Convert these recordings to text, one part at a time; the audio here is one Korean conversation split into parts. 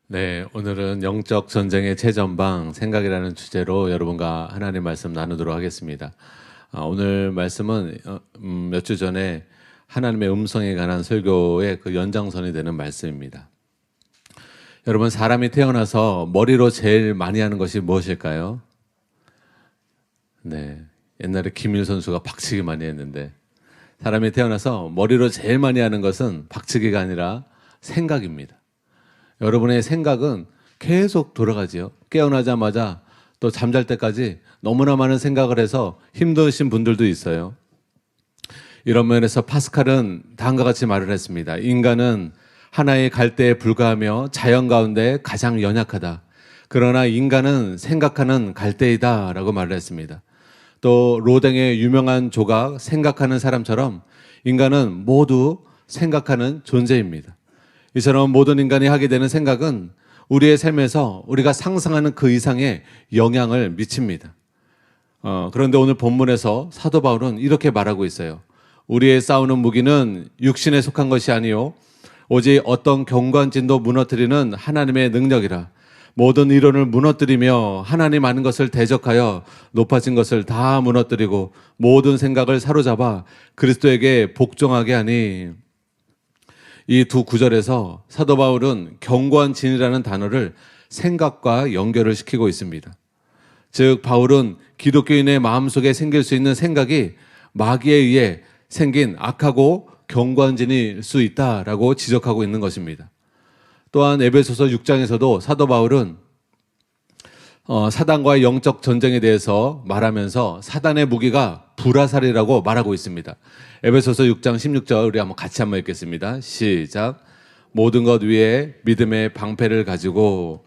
네, 오늘은 영적 전쟁의 최전방 생각이라는 주제로 여러분과 하나님 말씀 나누도록 하겠습니다. 오늘 말씀은 몇 주 전에 하나님의 음성에 관한 설교의 그 연장선이 되는 말씀입니다. 여러분, 사람이 태어나서 머리로 제일 많이 하는 것이 무엇일까요? 네, 옛날에 김일 선수가 박치기 많이 했는데 사람이 태어나서 머리로 제일 많이 하는 것은 박치기가 아니라 생각입니다. 여러분의 생각은 계속 돌아가지요. 깨어나자마자 또 잠잘 때까지 너무나 많은 생각을 해서 힘드신 분들도 있어요. 이런 면에서 파스칼은 다음과 같이 말을 했습니다. 인간은 하나의 갈대에 불과하며 자연 가운데 가장 연약하다. 그러나 인간은 생각하는 갈대이다 라고 말을 했습니다. 또 로댕의 유명한 조각 생각하는 사람처럼 인간은 모두 생각하는 존재입니다. 이처럼 모든 인간이 하게 되는 생각은 우리의 삶에서 우리가 상상하는 그 이상의 영향을 미칩니다. 그런데 오늘 본문에서 사도 바울은 이렇게 말하고 있어요. 우리의 싸우는 무기는 육신에 속한 것이 아니요 오직 어떤 경관진도 무너뜨리는 하나님의 능력이라. 모든 이론을 무너뜨리며 하나님 아는 것을 대적하여 높아진 것을 다 무너뜨리고 모든 생각을 사로잡아 그리스도에게 복종하게 하니. 이 두 구절에서 사도 바울은 견고한 진이라는 단어를 생각과 연결을 시키고 있습니다. 즉 바울은 기독교인의 마음속에 생길 수 있는 생각이 마귀에 의해 생긴 악하고 견고한 진일 수 있다라고 지적하고 있는 것입니다. 또한 에베소서 6장에서도 사도 바울은 사단과의 영적 전쟁에 대해서 말하면서 사단의 무기가 불화살이라고 말하고 있습니다. 에베소서 6장 16절 우리 같이 한번 읽겠습니다. 시작. 모든 것 위에 믿음의 방패를 가지고.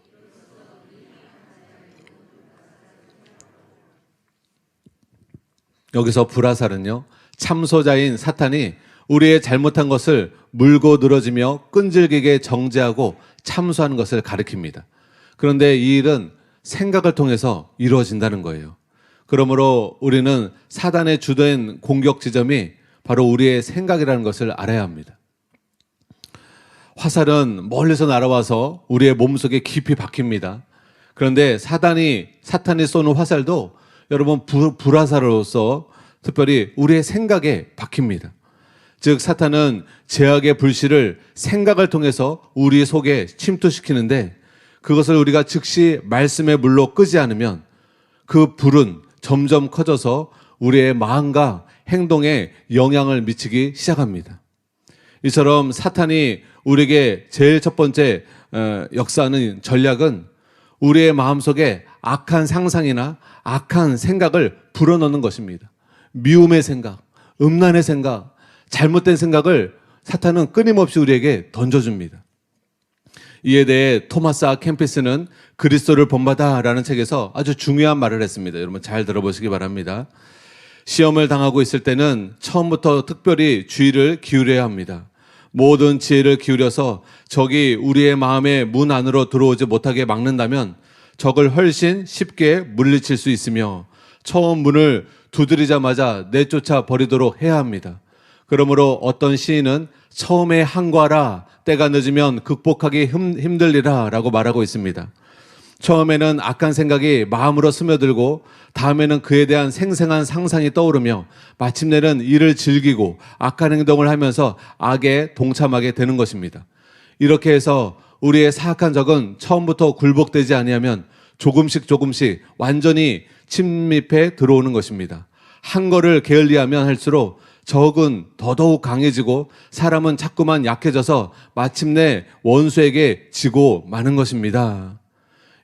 여기서 불화살은요, 참소자인 사탄이 우리의 잘못한 것을 물고 늘어지며 끈질기게 정죄하고 참소하는 것을 가리킵니다. 그런데 이 일은 생각을 통해서 이루어진다는 거예요. 그러므로 우리는 사단의 주된 공격 지점이 바로 우리의 생각이라는 것을 알아야 합니다. 화살은 멀리서 날아와서 우리의 몸속에 깊이 박힙니다. 그런데 사탄이 쏘는 화살도 여러분 불화살로서 특별히 우리의 생각에 박힙니다. 즉 사탄은 죄악의 불씨를 생각을 통해서 우리 속에 침투시키는데 그것을 우리가 즉시 말씀의 물로 끄지 않으면 그 불은 점점 커져서 우리의 마음과 행동에 영향을 미치기 시작합니다. 이처럼 사탄이 우리에게 제일 첫 번째 역사하는 전략은 우리의 마음속에 악한 상상이나 악한 생각을 불어넣는 것입니다. 미움의 생각, 음란의 생각, 잘못된 생각을 사탄은 끊임없이 우리에게 던져줍니다. 이에 대해 토마스 아 캠피스는 그리스도를 본받아라는 책에서 아주 중요한 말을 했습니다. 여러분 잘 들어보시기 바랍니다. 시험을 당하고 있을 때는 처음부터 특별히 주의를 기울여야 합니다. 모든 지혜를 기울여서 적이 우리의 마음의 문 안으로 들어오지 못하게 막는다면 적을 훨씬 쉽게 물리칠 수 있으며 처음 문을 두드리자마자 내쫓아 버리도록 해야 합니다. 그러므로 어떤 시인은 처음에 항거하라, 때가 늦으면 극복하기 힘들리라 라고 말하고 있습니다. 처음에는 악한 생각이 마음으로 스며들고 다음에는 그에 대한 생생한 상상이 떠오르며 마침내는 이를 즐기고 악한 행동을 하면서 악에 동참하게 되는 것입니다. 이렇게 해서 우리의 사악한 적은 처음부터 굴복되지 아니하면 조금씩 완전히 침입해 들어오는 것입니다. 한 거를 게을리하면 할수록 적은 더더욱 강해지고 사람은 자꾸만 약해져서 마침내 원수에게 지고 마는 것입니다.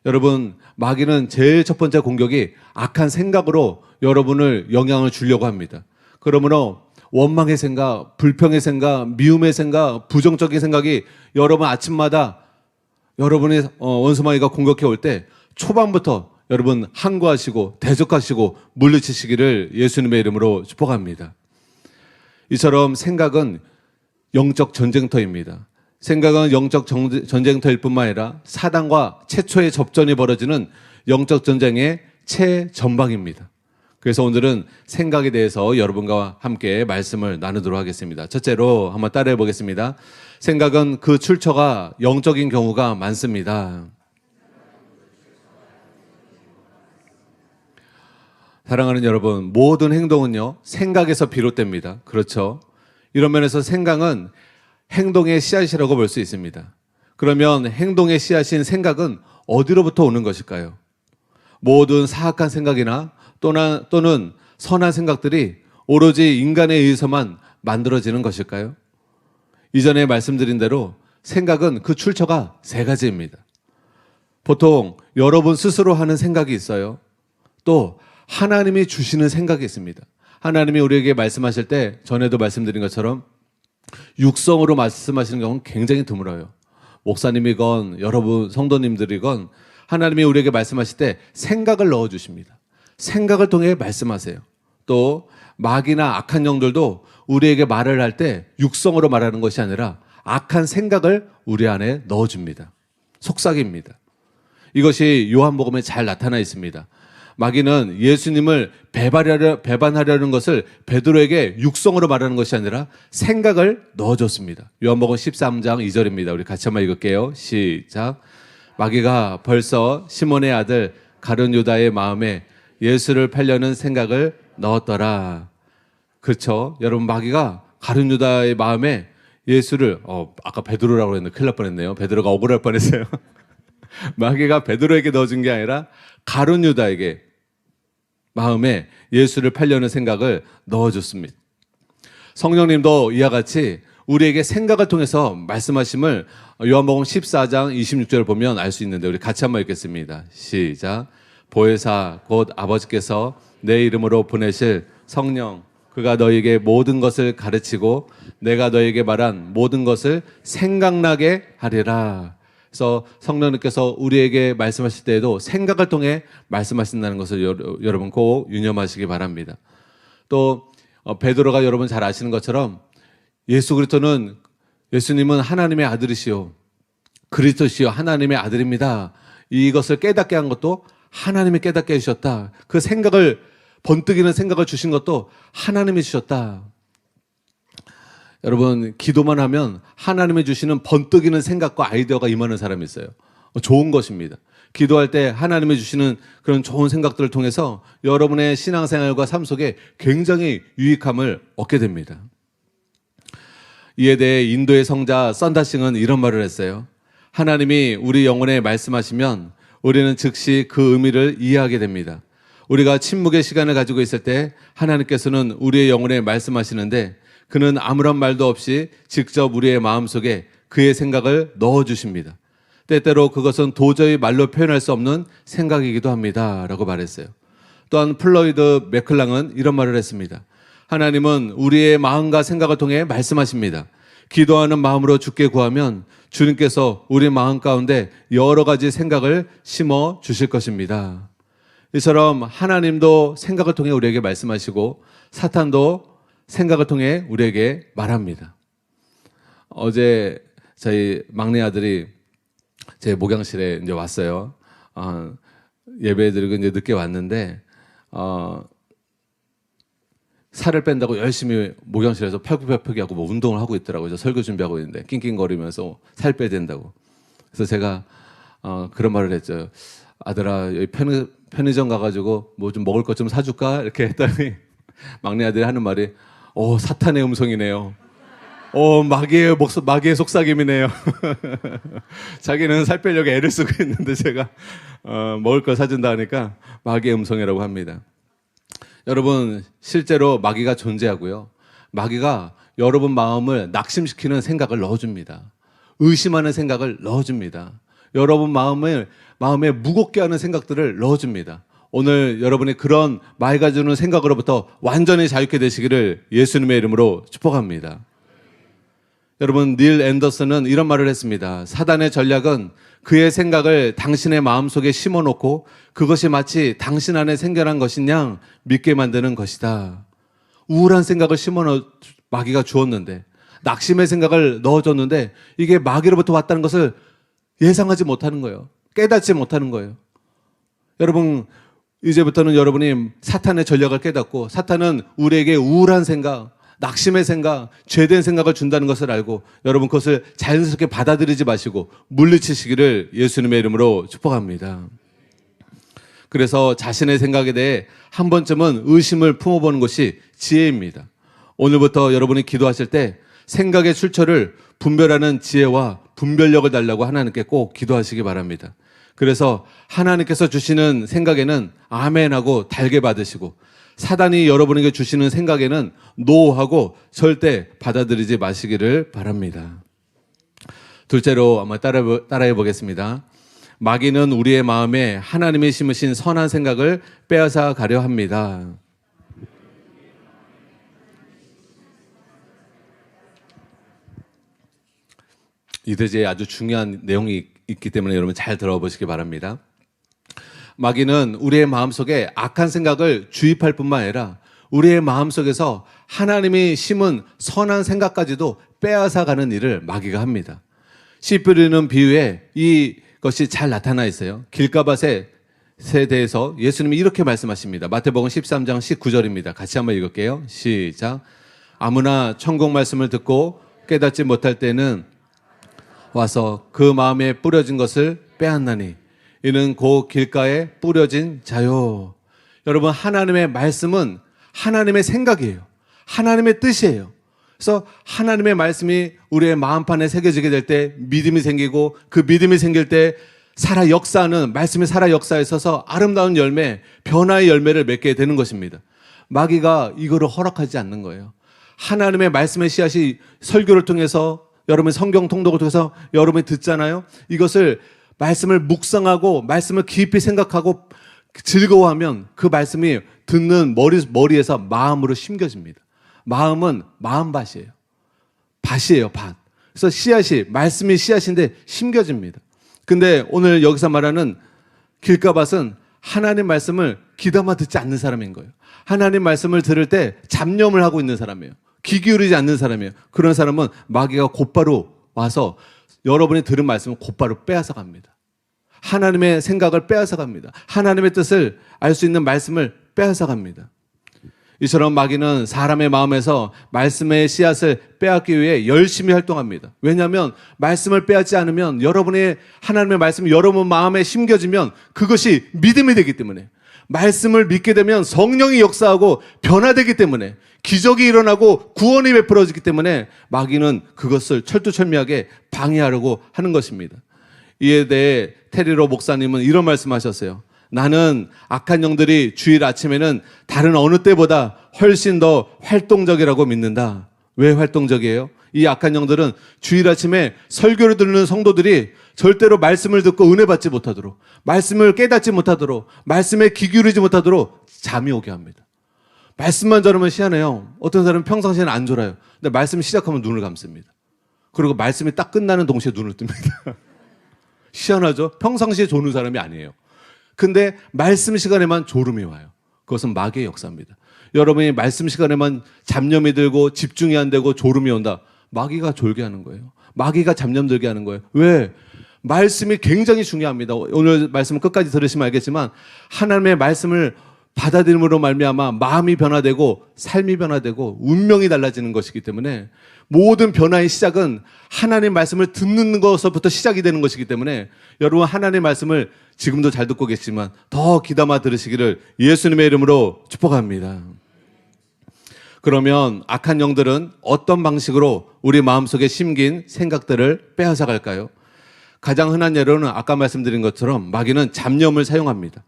여러분, 마귀는 제일 첫 번째 공격이 악한 생각으로 여러분을 영향을 주려고 합니다. 그러므로 원망의 생각, 불평의 생각, 미움의 생각, 부정적인 생각이 여러분 아침마다 여러분의 원수마귀가 공격해 올 때 초반부터 여러분 항거하시고 대적하시고 물리치시기를 예수님의 이름으로 축복합니다. 이처럼 생각은 영적 전쟁터입니다. 생각은 영적 전쟁터일 뿐만 아니라 사단과 최초의 접전이 벌어지는 영적 전쟁의 최전방입니다. 그래서 오늘은 생각에 대해서 여러분과 함께 말씀을 나누도록 하겠습니다. 첫째로 한번 따라해 보겠습니다. 생각은 그 출처가 영적인 경우가 많습니다. 사랑하는 여러분, 모든 행동은요, 생각에서 비롯됩니다. 그렇죠? 이런 면에서 생각은 행동의 씨앗이라고 볼 수 있습니다. 그러면 행동의 씨앗인 생각은 어디로부터 오는 것일까요? 모든 사악한 생각이나 또는 선한 생각들이 오로지 인간에 의해서만 만들어지는 것일까요? 이전에 말씀드린 대로 생각은 그 출처가 세 가지입니다. 보통 여러분 스스로 하는 생각이 있어요. 또 하나님이 주시는 생각이 있습니다. 하나님이 우리에게 말씀하실 때 전에도 말씀드린 것처럼 육성으로 말씀하시는 경우는 굉장히 드물어요. 목사님이건 여러분 성도님들이건 하나님이 우리에게 말씀하실 때 생각을 넣어주십니다. 생각을 통해 말씀하세요. 또 마귀나 악한 영들도 우리에게 말을 할 때 육성으로 말하는 것이 아니라 악한 생각을 우리 안에 넣어줍니다. 속삭입니다. 이것이 요한복음에 잘 나타나 있습니다. 마귀는 예수님을 배반하려는 것을 베드로에게 육성으로 말하는 것이 아니라 생각을 넣어줬습니다. 요한복음 13장 2절입니다. 우리 같이 한번 읽을게요. 시작. 마귀가 벌써 시몬의 아들 가룟 유다의 마음에 예수를 팔려는 생각을 넣었더라. 그렇죠. 여러분, 마귀가 가룟 유다의 마음에 예수를 아까 베드로라고 했는데 큰일 날 뻔했네요. 베드로가 억울할 뻔했어요. 마귀가 베드로에게 넣어준 게 아니라 가룟 유다에게 마음에 예수를 팔려는 생각을 넣어줬습니다. 성령님도 이와 같이 우리에게 생각을 통해서 말씀하심을 요한복음 14장 26절을 보면 알 수 있는데 우리 같이 한번 읽겠습니다. 시작. 보혜사 곧 아버지께서 내 이름으로 보내실 성령 그가 너에게 모든 것을 가르치고 내가 너에게 말한 모든 것을 생각나게 하리라. 그래서 성령님께서 우리에게 말씀하실 때에도 생각을 통해 말씀하신다는 것을 여러분 꼭 유념하시기 바랍니다. 또 베드로가 여러분 잘 아시는 것처럼 예수님은 하나님의 아들이시요 그리스도시요 하나님의 아들입니다. 이것을 깨닫게 한 것도 하나님이 깨닫게 해주셨다. 그 생각을 번뜩이는 생각을 주신 것도 하나님이 주셨다. 여러분 기도만 하면 하나님이 주시는 번뜩이는 생각과 아이디어가 임하는 사람이 있어요. 좋은 것입니다. 기도할 때 하나님이 주시는 그런 좋은 생각들을 통해서 여러분의 신앙생활과 삶 속에 굉장히 유익함을 얻게 됩니다. 이에 대해 인도의 성자 썬다싱은 이런 말을 했어요. 하나님이 우리 영혼에 말씀하시면 우리는 즉시 그 의미를 이해하게 됩니다. 우리가 침묵의 시간을 가지고 있을 때 하나님께서는 우리의 영혼에 말씀하시는데 그는 아무런 말도 없이 직접 우리의 마음속에 그의 생각을 넣어주십니다. 때때로 그것은 도저히 말로 표현할 수 없는 생각이기도 합니다. 라고 말했어요. 또한 플로이드 맥클랑은 이런 말을 했습니다. 하나님은 우리의 마음과 생각을 통해 말씀하십니다. 기도하는 마음으로 주께 구하면 주님께서 우리 마음 가운데 여러 가지 생각을 심어 주실 것입니다. 이처럼 하나님도 생각을 통해 우리에게 말씀하시고 사탄도 생각을 통해 우리에게 말합니다. 어제 저희 막내 아들이 제 목양실에 이제 왔어요. 예배 드리고 이제 늦게 왔는데 살을 뺀다고 열심히 목양실에서 팔굽혀펴기 하고 뭐 운동을 하고 있더라고요. 저 설교 준비하고 있는데 낑낑거리면서 살 빼야 된다고. 그래서 제가 그런 말을 했죠. 아들아 여기 편의점 가가지고 뭐 좀 먹을 것 좀 사줄까? 이렇게 했더니 막내 아들이 하는 말이 사탄의 음성이네요. 마귀의 속삭임이네요. 자기는 살 빼려고 애를 쓰고 있는데 제가 먹을 걸 사준다 하니까 마귀의 음성이라고 합니다. 여러분 실제로 마귀가 존재하고요. 마귀가 여러분 마음을 낙심시키는 생각을 넣어줍니다. 의심하는 생각을 넣어줍니다. 여러분 마음에 무겁게 하는 생각들을 넣어줍니다. 오늘 여러분이 그런 마귀가 주는 생각으로부터 완전히 자유케 되시기를 예수님의 이름으로 축복합니다. 여러분 닐 앤더슨은 이런 말을 했습니다. 사단의 전략은 그의 생각을 당신의 마음속에 심어놓고 그것이 마치 당신 안에 생겨난 것인 양 믿게 만드는 것이다. 우울한 생각을 마귀가 주었는데 낙심의 생각을 넣어줬는데 이게 마귀로부터 왔다는 것을 예상하지 못하는 거예요. 깨닫지 못하는 거예요. 여러분 이제부터는 여러분이 사탄의 전략을 깨닫고 사탄은 우리에게 우울한 생각, 낙심의 생각, 죄된 생각을 준다는 것을 알고 여러분 그것을 자연스럽게 받아들이지 마시고 물리치시기를 예수님의 이름으로 축복합니다. 그래서 자신의 생각에 대해 한 번쯤은 의심을 품어보는 것이 지혜입니다. 오늘부터 여러분이 기도하실 때 생각의 출처를 분별하는 지혜와 분별력을 달라고 하나님께 꼭 기도하시기 바랍니다. 그래서 하나님께서 주시는 생각에는 아멘하고 달게 받으시고 사단이 여러분에게 주시는 생각에는 노하고 절대 받아들이지 마시기를 바랍니다. 둘째로 한번 따라해 보겠습니다. 마귀는 우리의 마음에 하나님이 심으신 선한 생각을 빼앗아 가려 합니다. 이 대제에 아주 중요한 내용이 있기 때문에 여러분 잘 들어보시기 바랍니다. 마귀는 우리의 마음속에 악한 생각을 주입할 뿐만 아니라 우리의 마음속에서 하나님이 심은 선한 생각까지도 빼앗아가는 일을 마귀가 합니다. 씨 뿌리는 비유에 이것이 잘 나타나 있어요. 길가밭에 대해서 예수님이 이렇게 말씀하십니다. 마태복음 13장 19절입니다. 같이 한번 읽을게요. 시작. 아무나 천국 말씀을 듣고 깨닫지 못할 때는 와서 그 마음에 뿌려진 것을 빼앗나니 이는 그 길가에 뿌려진 자요. 여러분, 하나님의 말씀은 하나님의 생각이에요. 하나님의 뜻이에요. 그래서 하나님의 말씀이 우리의 마음판에 새겨지게 될 때 믿음이 생기고 그 믿음이 생길 때 살아 역사하는 말씀이 살아 역사에 있어서 아름다운 열매, 변화의 열매를 맺게 되는 것입니다. 마귀가 이거를 허락하지 않는 거예요. 하나님의 말씀의 씨앗이 설교를 통해서 여러분 성경 통독을 통해서 여러분이 듣잖아요. 이것을 말씀을 묵상하고 말씀을 깊이 생각하고 즐거워하면 그 말씀이 듣는 머리에서 마음으로 심겨집니다. 마음은 마음밭이에요. 밭이에요, 밭. 그래서 씨앗이, 말씀이 씨앗인데 심겨집니다. 근데 오늘 여기서 말하는 길가밭은 하나님 말씀을 귀담아 듣지 않는 사람인 거예요. 하나님 말씀을 들을 때 잡념을 하고 있는 사람이에요. 귀 기울이지 않는 사람이에요. 그런 사람은 마귀가 곧바로 와서 여러분이 들은 말씀을 곧바로 빼앗아 갑니다. 하나님의 생각을 빼앗아 갑니다. 하나님의 뜻을 알 수 있는 말씀을 빼앗아 갑니다. 이처럼 마귀는 사람의 마음에서 말씀의 씨앗을 빼앗기 위해 열심히 활동합니다. 왜냐하면 말씀을 빼앗지 않으면 여러분의 하나님의 말씀이 여러분 마음에 심겨지면 그것이 믿음이 되기 때문에 말씀을 믿게 되면 성령이 역사하고 변화되기 때문에 기적이 일어나고 구원이 베풀어지기 때문에 마귀는 그것을 철두철미하게 방해하려고 하는 것입니다. 이에 대해 테리로 목사님은 이런 말씀하셨어요. 나는 악한 영들이 주일 아침에는 다른 어느 때보다 훨씬 더 활동적이라고 믿는다. 왜 활동적이에요? 이 악한 영들은 주일 아침에 설교를 듣는 성도들이 절대로 말씀을 듣고 은혜 받지 못하도록, 말씀을 깨닫지 못하도록, 말씀에 귀 기울이지 못하도록 잠이 오게 합니다. 말씀만 들으면 희한해요. 어떤 사람은 평상시에는 안 졸아요. 근데 말씀 시작하면 눈을 감습니다. 그리고 말씀이 딱 끝나는 동시에 눈을 뜹니다. 희한하죠? 평상시에 조는 사람이 아니에요. 근데 말씀 시간에만 졸음이 와요. 그것은 마귀의 역사입니다. 여러분이 말씀 시간에만 잡념이 들고 집중이 안 되고 졸음이 온다. 마귀가 졸게 하는 거예요. 마귀가 잡념 들게 하는 거예요. 왜? 말씀이 굉장히 중요합니다. 오늘 말씀 끝까지 들으시면 알겠지만 하나님의 말씀을 받아들임으로 말미암아 마음이 변화되고 삶이 변화되고 운명이 달라지는 것이기 때문에 모든 변화의 시작은 하나님의 말씀을 듣는 것부터 시작이 되는 것이기 때문에 여러분 하나님의 말씀을 지금도 잘 듣고 계시지만 더 귀담아 들으시기를 예수님의 이름으로 축복합니다. 그러면 악한 영들은 어떤 방식으로 우리 마음속에 심긴 생각들을 빼앗아 갈까요? 가장 흔한 예로는 아까 말씀드린 것처럼 마귀는 잡념을 사용합니다.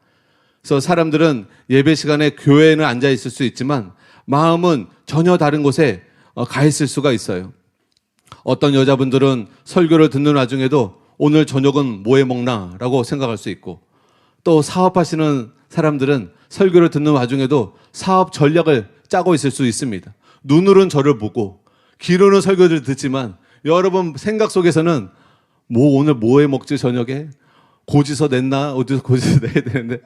그래서 사람들은 예배 시간에 교회에는 앉아 있을 수 있지만 마음은 전혀 다른 곳에 가 있을 수가 있어요. 어떤 여자분들은 설교를 듣는 와중에도 오늘 저녁은 뭐 해 먹나 라고 생각할 수 있고, 또 사업하시는 사람들은 설교를 듣는 와중에도 사업 전략을 짜고 있을 수 있습니다. 눈으로는 저를 보고 귀로는 설교를 듣지만 여러분 생각 속에서는 오늘 뭐 해 먹지 저녁에? 고지서 냈나? 어디서 고지서 내야 되는데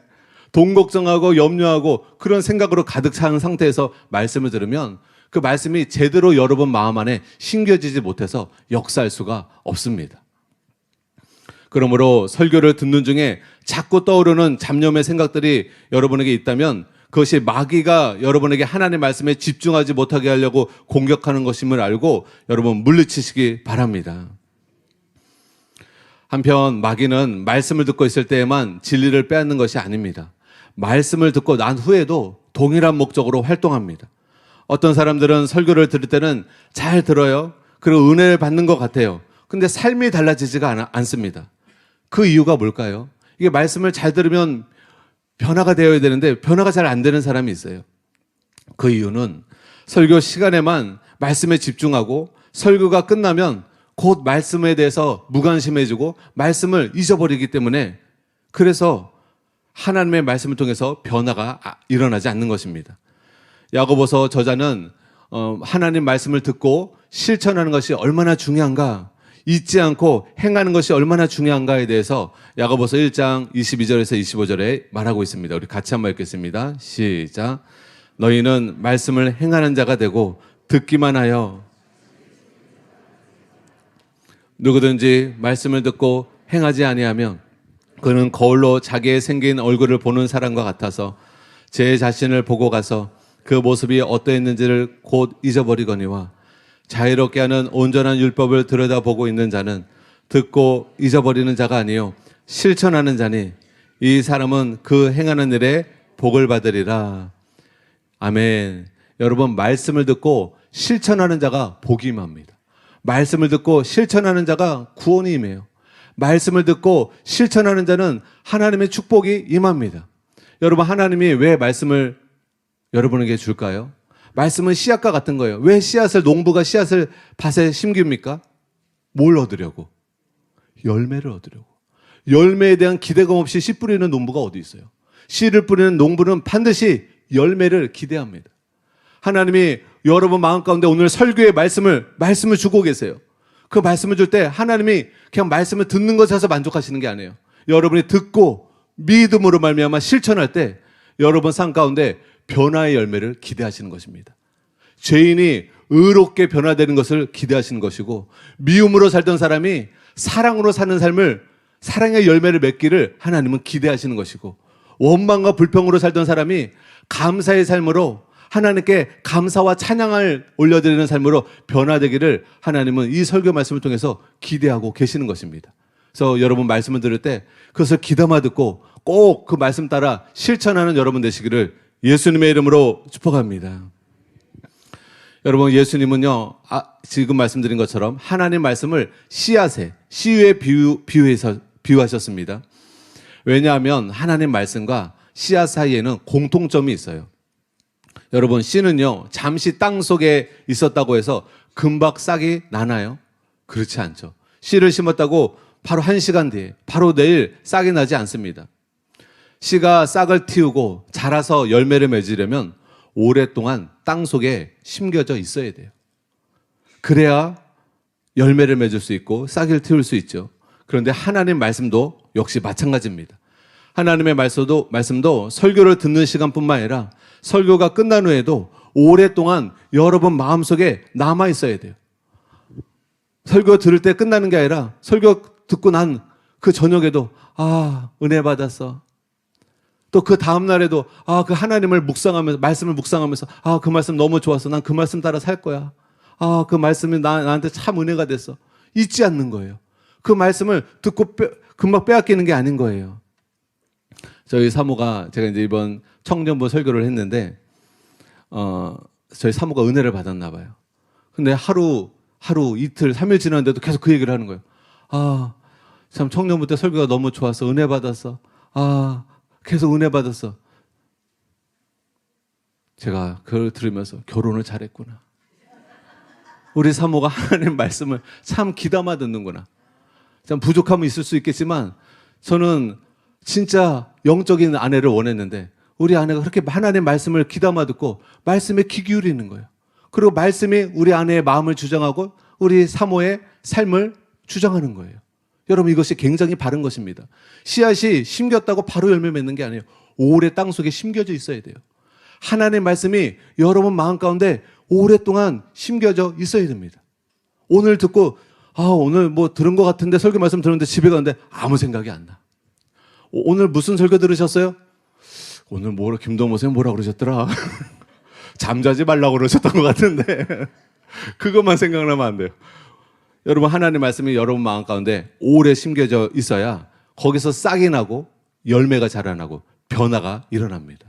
돈 걱정하고 염려하고 그런 생각으로 가득 찬 상태에서 말씀을 들으면 그 말씀이 제대로 여러분 마음 안에 심겨지지 못해서 역사할 수가 없습니다. 그러므로 설교를 듣는 중에 자꾸 떠오르는 잡념의 생각들이 여러분에게 있다면 그것이 마귀가 여러분에게 하나님의 말씀에 집중하지 못하게 하려고 공격하는 것임을 알고 여러분 물리치시기 바랍니다. 한편 마귀는 말씀을 듣고 있을 때에만 진리를 빼앗는 것이 아닙니다. 말씀을 듣고 난 후에도 동일한 목적으로 활동합니다. 어떤 사람들은 설교를 들을 때는 잘 들어요. 그리고 은혜를 받는 것 같아요. 근데 삶이 달라지지가 않습니다. 그 이유가 뭘까요? 이게 말씀을 잘 들으면 변화가 되어야 되는데 변화가 잘 안 되는 사람이 있어요. 그 이유는 설교 시간에만 말씀에 집중하고 설교가 끝나면 곧 말씀에 대해서 무관심해지고 말씀을 잊어버리기 때문에 그래서 하나님의 말씀을 통해서 변화가 일어나지 않는 것입니다. 야고보서 저자는 하나님 말씀을 듣고 실천하는 것이 얼마나 중요한가, 잊지 않고 행하는 것이 얼마나 중요한가에 대해서 야고보서 1장 22절에서 25절에 말하고 있습니다. 우리 같이 한번 읽겠습니다. 시작. 너희는 말씀을 행하는 자가 되고 듣기만 하여 누구든지 말씀을 듣고 행하지 아니하면 그는 거울로 자기의 생긴 얼굴을 보는 사람과 같아서 제 자신을 보고 가서 그 모습이 어떠했는지를 곧 잊어버리거니와 자유롭게 하는 온전한 율법을 들여다보고 있는 자는 듣고 잊어버리는 자가 아니요 실천하는 자니 이 사람은 그 행하는 일에 복을 받으리라. 아멘. 여러분 말씀을 듣고 실천하는 자가 복이 임합니다. 말씀을 듣고 실천하는 자가 구원이 임해요. 말씀을 듣고 실천하는 자는 하나님의 축복이 임합니다. 여러분 하나님이 왜 말씀을 여러분에게 줄까요? 말씀은 씨앗과 같은 거예요. 왜 농부가 씨앗을 밭에 심깁니까? 뭘 얻으려고? 열매를 얻으려고. 열매에 대한 기대감 없이 씨 뿌리는 농부가 어디 있어요? 씨를 뿌리는 농부는 반드시 열매를 기대합니다. 하나님이 여러분 마음 가운데 오늘 설교의 말씀을 주고 계세요. 그 말씀을 줄 때 하나님이 그냥 말씀을 듣는 것에서 만족하시는 게 아니에요. 여러분이 듣고 믿음으로 말미암아 실천할 때 여러분 삶 가운데 변화의 열매를 기대하시는 것입니다. 죄인이 의롭게 변화되는 것을 기대하시는 것이고 미움으로 살던 사람이 사랑으로 사는 삶을 사랑의 열매를 맺기를 하나님은 기대하시는 것이고 원망과 불평으로 살던 사람이 감사의 삶으로 하나님께 감사와 찬양을 올려드리는 삶으로 변화되기를 하나님은 이 설교 말씀을 통해서 기대하고 계시는 것입니다. 그래서 여러분 말씀을 들을 때 그것을 귀담아 듣고 꼭 그 말씀 따라 실천하는 여러분 되시기를 예수님의 이름으로 축복합니다. 여러분 예수님은요 지금 말씀드린 것처럼 하나님 말씀을 씨앗에 비유하셨습니다. 왜냐하면 하나님 말씀과 씨앗 사이에는 공통점이 있어요. 여러분 씨는요 잠시 땅 속에 있었다고 해서 금방 싹이 나나요? 그렇지 않죠. 씨를 심었다고 바로 1시간 뒤에 바로 내일 싹이 나지 않습니다. 씨가 싹을 틔우고 자라서 열매를 맺으려면 오랫동안 땅 속에 심겨져 있어야 돼요. 그래야 열매를 맺을 수 있고 싹을 틔울 수 있죠. 그런데 하나님 말씀도 역시 마찬가지입니다. 하나님의 말씀도 설교를 듣는 시간뿐만 아니라 설교가 끝난 후에도 오랫동안 여러분 마음속에 남아 있어야 돼요. 설교 들을 때 끝나는 게 아니라 설교 듣고 난 그 저녁에도 은혜 받았어. 또 그 다음 날에도 그 하나님을 묵상하면서 말씀을 묵상하면서 그 말씀 너무 좋았어. 난 그 말씀 따라 살 거야. 그 말씀이 나한테 참 은혜가 됐어. 잊지 않는 거예요. 그 말씀을 듣고 금방 빼앗기는 게 아닌 거예요. 저희 사모가 제가 이제 이번 청년부 설교를 했는데 저희 사모가 은혜를 받았나 봐요. 근데 하루 이틀 3일 지났는데도 계속 그 얘기를 하는 거예요. 참 청년부 때 설교가 너무 좋았어. 은혜 받았어. 계속 은혜 받았어. 제가 그걸 들으면서 결혼을 잘했구나. 우리 사모가 하나님 말씀을 참 귀담아 듣는구나. 참 부족함은 있을 수 있겠지만 저는 진짜 영적인 아내를 원했는데 우리 아내가 그렇게 하나님 말씀을 귀담아 듣고 말씀에 귀 기울이는 거예요. 그리고 말씀이 우리 아내의 마음을 주장하고 우리 사모의 삶을 주장하는 거예요. 여러분 이것이 굉장히 바른 것입니다. 씨앗이 심겼다고 바로 열매 맺는 게 아니에요. 오래 땅 속에 심겨져 있어야 돼요. 하나님의 말씀이 여러분 마음 가운데 오랫동안 심겨져 있어야 됩니다. 오늘 듣고 오늘 뭐 들은 것 같은데 설교 말씀 들었는데 집에 가는데 아무 생각이 안 나. 오늘 무슨 설교 들으셨어요? 오늘 김동모 선생님 뭐라 그러셨더라? 잠자지 말라고 그러셨던 것 같은데 그것만 생각나면 안 돼요. 여러분, 하나님 말씀이 여러분 마음 가운데 오래 심겨져 있어야 거기서 싹이 나고 열매가 자라나고 변화가 일어납니다.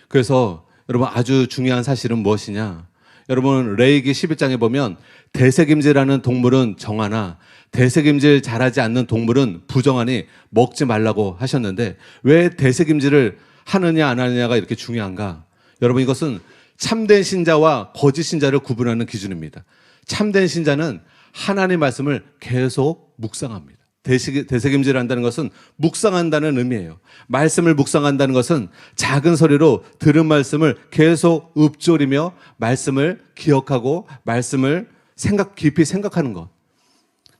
그래서 여러분, 아주 중요한 사실은 무엇이냐? 여러분, 레위기 11장에 보면 대책임질하는 동물은 정하나 대책임질 잘하지 않는 동물은 부정하니 먹지 말라고 하셨는데, 왜 대책임질을 하느냐 안 하느냐가 이렇게 중요한가? 여러분, 이것은 참된 신자와 거짓 신자를 구분하는 기준입니다. 참된 신자는 하나님의 말씀을 계속 묵상합니다. 대책임질을 한다는 것은 묵상한다는 의미예요. 말씀을 묵상한다는 것은 작은 소리로 들은 말씀을 계속 읊조리며 말씀을 기억하고 말씀을 깊이 생각하는 것.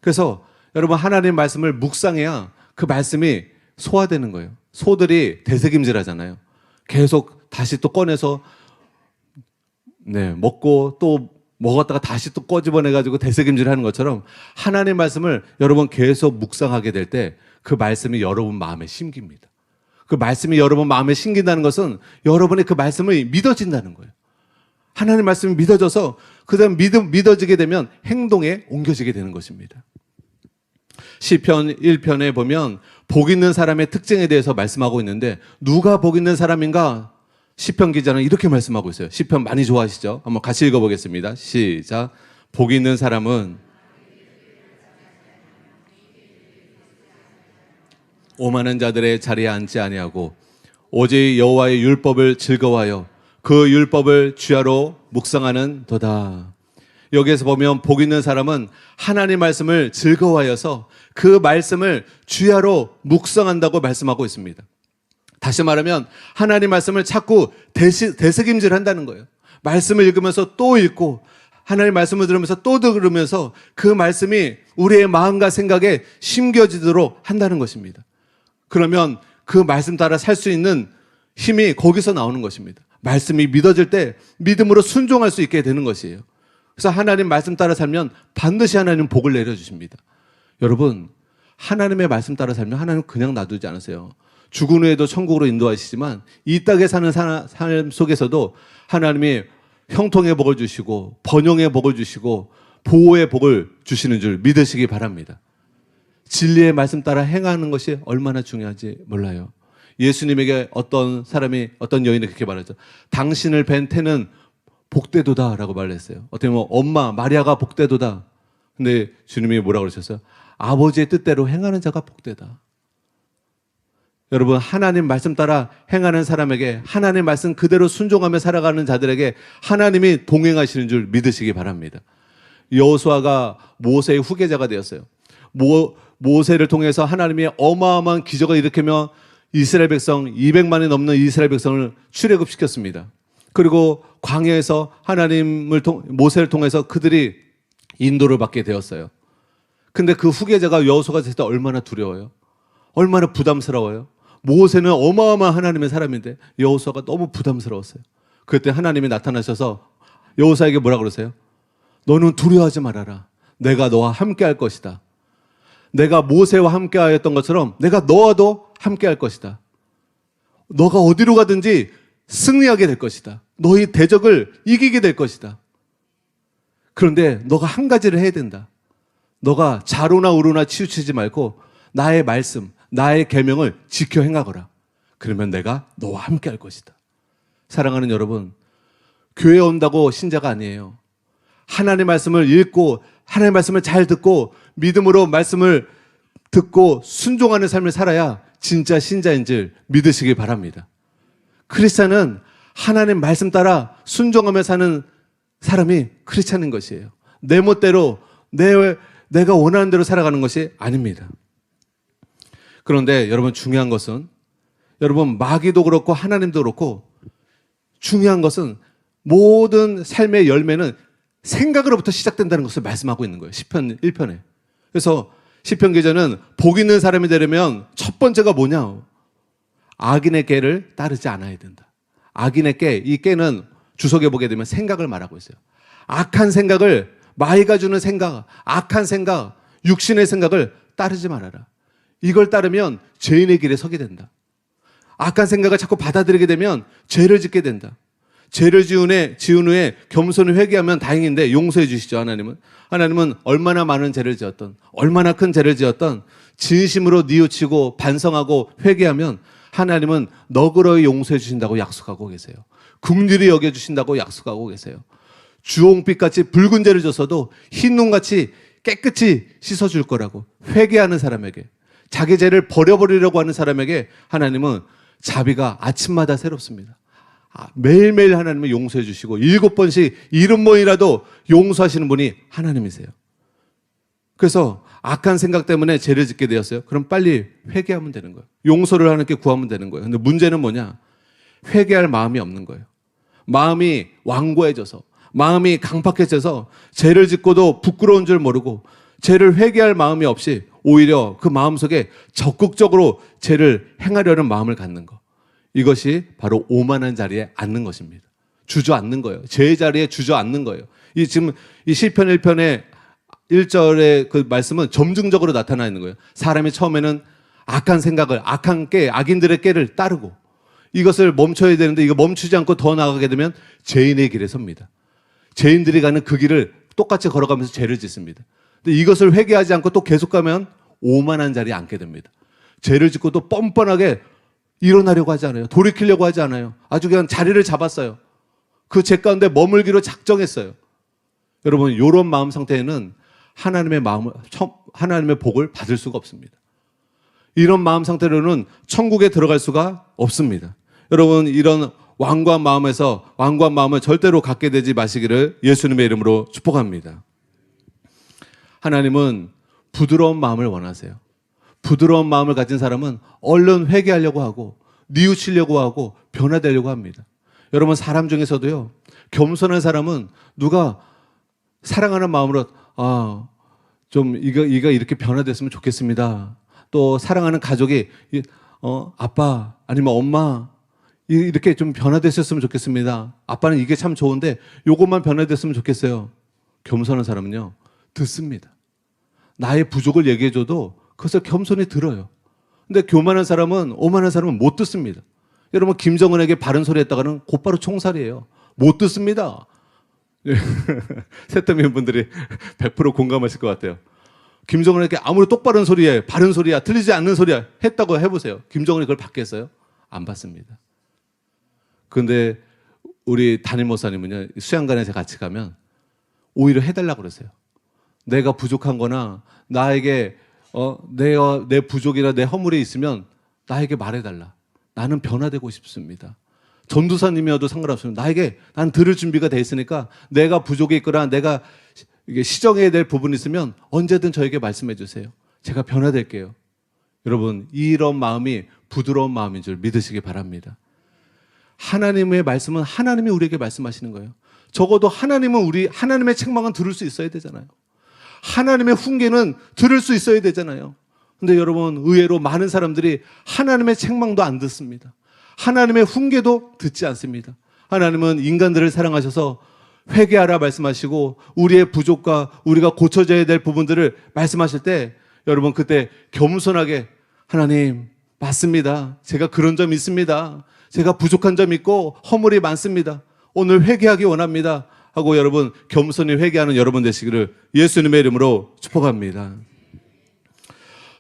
그래서 여러분, 하나님 말씀을 묵상해야 그 말씀이 소화되는 거예요. 소들이 대책임질하잖아요. 계속 다시 또 꺼내서 먹고 또 먹었다가 다시 또 꺼집어내가지고 대책임질하는 것처럼 하나님 말씀을 여러분 계속 묵상하게 될 때 그 말씀이 여러분 마음에 심깁니다. 그 말씀이 여러분 마음에 심긴다는 것은 여러분의 그 말씀이 믿어진다는 거예요. 하나님 말씀이 믿어져서 그다음 믿어지게 되면 행동에 옮겨지게 되는 것입니다. 시편 1편에 보면 복 있는 사람의 특징에 대해서 말씀하고 있는데, 누가 복 있는 사람인가? 시편 기자는 이렇게 말씀하고 있어요. 시편 많이 좋아하시죠? 한번 같이 읽어보겠습니다. 시작. 복 있는 사람은 오만한 자들의 자리에 앉지 아니하고 오직 여호와의 율법을 즐거워하여 그 율법을 주야로 묵상하는 도다. 여기에서 보면 복 있는 사람은 하나님 말씀을 즐거워하여서 그 말씀을 주야로 묵상한다고 말씀하고 있습니다. 다시 말하면 하나님 말씀을 자꾸 되새김질 한다는 거예요. 말씀을 읽으면서 또 읽고 하나님 말씀을 들으면서 또 들으면서 그 말씀이 우리의 마음과 생각에 심겨지도록 한다는 것입니다. 그러면 그 말씀 따라 살 수 있는 힘이 거기서 나오는 것입니다. 말씀이 믿어질 때 믿음으로 순종할 수 있게 되는 것이에요. 그래서 하나님 말씀 따라 살면 반드시 하나님 복을 내려주십니다. 여러분, 하나님의 말씀 따라 살면 하나님 그냥 놔두지 않으세요. 죽은 후에도 천국으로 인도하시지만 이 땅에 사는 삶 속에서도 하나님이 형통의 복을 주시고 번영의 복을 주시고 보호의 복을 주시는 줄 믿으시기 바랍니다. 진리의 말씀 따라 행하는 것이 얼마나 중요한지 몰라요. 예수님에게 어떤 여인이 그렇게 말했죠. 당신을 뵌 태는 복되도다 라고 말했어요. 어떻게 보면 엄마 마리아가 복되도다. 근데 주님이 뭐라고 그러셨어요? 아버지의 뜻대로 행하는 자가 복되다. 여러분, 하나님 말씀 따라 행하는 사람에게, 하나님 말씀 그대로 순종하며 살아가는 자들에게 하나님이 동행하시는 줄 믿으시기 바랍니다. 여호수아가 모세의 후계자가 되었어요. 모세를 통해서 하나님이 어마어마한 기적을 일으키며 이스라엘 백성 200만이 넘는 이스라엘 백성을 출애굽시켰습니다. 그리고 광야에서 모세를 통해서 그들이 인도를 받게 되었어요. 근데 그 후계자가 여호수아가 됐을 때 얼마나 두려워요? 얼마나 부담스러워요? 모세는 어마어마한 하나님의 사람인데 여호수아가 너무 부담스러웠어요. 그때 하나님이 나타나셔서 여호수아에게 뭐라 그러세요? 너는 두려워하지 말아라. 내가 너와 함께 할 것이다. 내가 모세와 함께 하였던 것처럼 내가 너와도 함께 할 것이다. 너가 어디로 가든지 승리하게 될 것이다. 너희 대적을 이기게 될 것이다. 그런데 너가 한 가지를 해야 된다. 너가 좌로나 우로나 치우치지 말고 나의 말씀, 나의 계명을 지켜 행하거라. 그러면 내가 너와 함께 할 것이다. 사랑하는 여러분, 교회에 온다고 신자가 아니에요. 하나님의 말씀을 읽고 하나님의 말씀을 잘 듣고 믿음으로 말씀을 듣고 순종하는 삶을 살아야 진짜 신자인 줄 믿으시기 바랍니다. 크리스찬은 하나님 말씀 따라 순종하며 사는 사람이 크리스찬인 것이에요. 내 멋대로 내가 원하는 대로 살아가는 것이 아닙니다. 그런데 여러분, 중요한 것은, 여러분 마귀도 그렇고 하나님도 그렇고 중요한 것은 모든 삶의 열매는 생각으로부터 시작된다는 것을 말씀하고 있는 거예요. 시편 1편에. 그래서 시편 기자는 복 있는 사람이 되려면 첫 번째가 뭐냐? 악인의 깨를 따르지 않아야 된다. 악인의 깨, 이 깨는 주석에 보게 되면 생각을 말하고 있어요. 악한 생각을 마귀가 주는 생각, 악한 생각, 육신의 생각을 따르지 말아라. 이걸 따르면 죄인의 길에 서게 된다. 악한 생각을 자꾸 받아들이게 되면 죄를 짓게 된다. 죄를 지은 후에 겸손히 회개하면 다행인데 용서해 주시죠, 하나님은. 하나님은 얼마나 많은 죄를 지었던, 얼마나 큰 죄를 지었던 진심으로 뉘우치고 반성하고 회개하면 하나님은 너그러이 용서해 주신다고 약속하고 계세요. 긍휼히 여겨 주신다고 약속하고 계세요. 주홍빛같이 붉은 죄를 졌어도 흰 눈같이 깨끗이 씻어줄 거라고. 회개하는 사람에게, 자기 죄를 버려버리려고 하는 사람에게 하나님은 자비가 아침마다 새롭습니다. 매일매일 하나님은 용서해 주시고 7번씩 70번이라도 용서하시는 분이 하나님이세요. 그래서 악한 생각 때문에 죄를 짓게 되었어요. 그럼 빨리 회개하면 되는 거예요. 용서를 하나님께 구하면 되는 거예요. 근데 문제는 뭐냐? 회개할 마음이 없는 거예요. 마음이 완고해져서, 마음이 강팍해져서 죄를 짓고도 부끄러운 줄 모르고 죄를 회개할 마음이 없이 오히려 그 마음속에 적극적으로 죄를 행하려는 마음을 갖는 거. 이것이 바로 오만한 자리에 앉는 것입니다. 주저앉는 거예요. 죄의 자리에 주저앉는 거예요. 지금 이 시편 1편의 1절의 그 말씀은 점증적으로 나타나 있는 거예요. 사람이 처음에는 악한 생각을, 악인들의 깨를 따르고 이것을 멈춰야 되는데 이거 멈추지 않고 더 나아가게 되면 죄인의 길에 섭니다. 죄인들이 가는 그 길을 똑같이 걸어가면서 죄를 짓습니다. 근데 이것을 회개하지 않고 또 계속 가면 오만한 자리에 앉게 됩니다. 죄를 짓고 또 뻔뻔하게 일어나려고 하지 않아요. 돌이키려고 하지 않아요. 아주 그냥 자리를 잡았어요. 그 죄 가운데 머물기로 작정했어요. 여러분, 이런 마음 상태에는 하나님의 복을 받을 수가 없습니다. 이런 마음 상태로는 천국에 들어갈 수가 없습니다. 여러분, 이런 완고한 마음을 절대로 갖게 되지 마시기를 예수님의 이름으로 축복합니다. 하나님은 부드러운 마음을 원하세요. 부드러운 마음을 가진 사람은 얼른 회개하려고 하고 뉘우치려고 하고 변화되려고 합니다. 여러분, 사람 중에서도요, 겸손한 사람은 누가 사랑하는 마음으로 좀 이가 이렇게 변화됐으면 좋겠습니다. 또 사랑하는 가족이 아빠 아니면 엄마 이렇게 좀 변화되셨으면 좋겠습니다. 아빠는 이게 참 좋은데 요것만 변화됐으면 좋겠어요. 겸손한 사람은요, 듣습니다. 나의 부족을 얘기해줘도 그것을 겸손히 들어요. 근데 오만한 사람은 못 듣습니다. 여러분, 김정은에게 바른 소리 했다가는 곧바로 총살이에요. 못 듣습니다. 새터민 분들이 100% 공감하실 것 같아요. 김정은에게 아무리 똑바른 소리에 바른 소리야, 틀리지 않는 소리야 했다고 해보세요. 김정은이 그걸 받겠어요? 안 받습니다. 그런데 우리 담임 목사님은요, 수양관에 제가 같이 가면 오히려 해달라고 그러세요. 내가 부족한 거나 나에게 내 부족이나 내 허물이 있으면 나에게 말해달라. 나는 변화되고 싶습니다. 전도사님이어도 상관없습니다. 난 들을 준비가 돼 있으니까 내가 부족이 있거나 내가 이게 시정해야 될 부분이 있으면 언제든 저에게 말씀해 주세요. 제가 변화될게요. 여러분, 이런 마음이 부드러운 마음인 줄 믿으시기 바랍니다. 하나님의 말씀은 하나님이 우리에게 말씀하시는 거예요. 적어도 하나님의 책망은 들을 수 있어야 되잖아요. 하나님의 훈계는 들을 수 있어야 되잖아요. 근데 여러분, 의외로 많은 사람들이 하나님의 책망도 안 듣습니다. 하나님의 훈계도 듣지 않습니다. 하나님은 인간들을 사랑하셔서 회개하라 말씀하시고 우리의 부족과 우리가 고쳐져야 될 부분들을 말씀하실 때 여러분, 그때 겸손하게 하나님, 맞습니다. 제가 그런 점 있습니다. 제가 부족한 점 있고 허물이 많습니다. 오늘 회개하기 원합니다. 하고 여러분, 겸손히 회개하는 여러분 되시기를 예수님의 이름으로 축복합니다.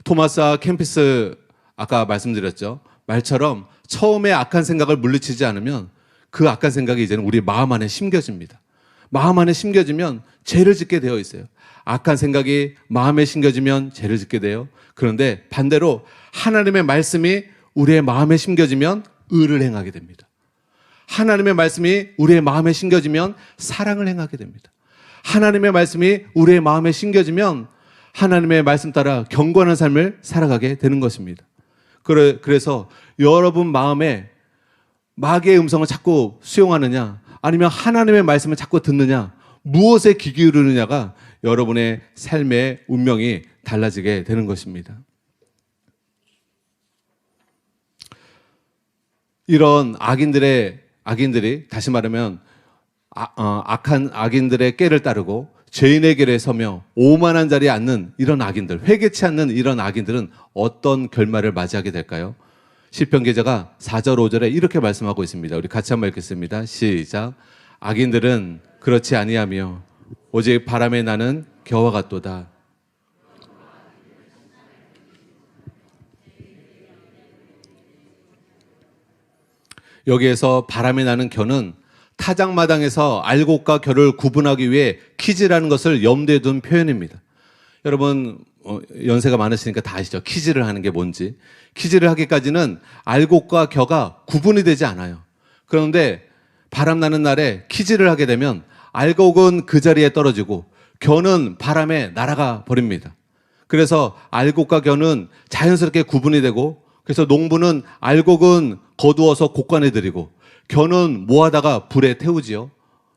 토마스 캠피스 아까 말씀드렸죠. 말처럼 처음에 악한 생각을 물리치지 않으면 그 악한 생각이 이제는 우리 마음 안에 심겨집니다. 마음 안에 심겨지면 죄를 짓게 되어 있어요. 악한 생각이 마음에 심겨지면 죄를 짓게 돼요. 그런데 반대로 하나님의 말씀이 우리의 마음에 심겨지면 의를 행하게 됩니다. 하나님의 말씀이 우리의 마음에 심겨지면 사랑을 행하게 됩니다. 하나님의 말씀이 우리의 마음에 심겨지면 하나님의 말씀 따라 경건한 삶을 살아가게 되는 것입니다. 그래서 여러분 마음에 마귀의 음성을 자꾸 수용하느냐 아니면 하나님의 말씀을 자꾸 듣느냐, 무엇에 귀 기울이느냐가 여러분의 삶의 운명이 달라지게 되는 것입니다. 이런 악인들이 다시 말하면 악한 악인들의 깨를 따르고 죄인의 길에 서며 오만한 자리에 앉는 이런 악인들, 회개치 않는 이런 악인들은 어떤 결말을 맞이하게 될까요? 시편 기자가 4절 5절에 이렇게 말씀하고 있습니다. 우리 같이 한번 읽겠습니다. 시작. 악인들은 그렇지 아니하며 오직 바람에 나는 겨와 같도다. 여기에서 바람에 나는 겨는 타작마당에서 알곡과 겨를 구분하기 위해 키즈라는 것을 염두에 둔 표현입니다. 여러분 연세가 많으시니까 다 아시죠? 키즈를 하는 게 뭔지. 키즈를 하기까지는 알곡과 겨가 구분이 되지 않아요. 그런데 바람 나는 날에 키즈를 하게 되면 알곡은 그 자리에 떨어지고 겨는 바람에 날아가 버립니다. 그래서 알곡과 겨는 자연스럽게 구분이 되고, 그래서 농부는 알곡은 거두어서 곡간에 들이고 겨는 모아다가 불에 태우지요.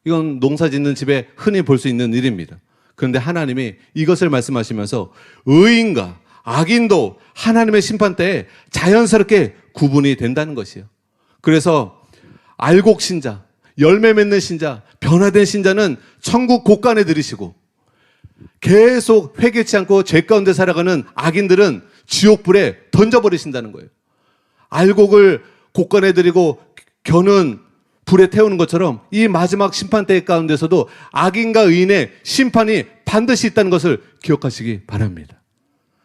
이건 농사 짓는 집에 흔히 볼 수 있는 일입니다. 그런데 하나님이 이것을 말씀하시면서 의인과 악인도 하나님의 심판 때에 자연스럽게 구분이 된다는 것이에요. 그래서 알곡 신자, 열매 맺는 신자, 변화된 신자는 천국 곳간에 들이시고, 계속 회개치 않고 죄 가운데 살아가는 악인들은 지옥불에 던져버리신다는 거예요. 알곡을 곳간에 들이고 겨는 불에 태우는 것처럼 이 마지막 심판대 가운데서도 악인과 의인의 심판이 반드시 있다는 것을 기억하시기 바랍니다.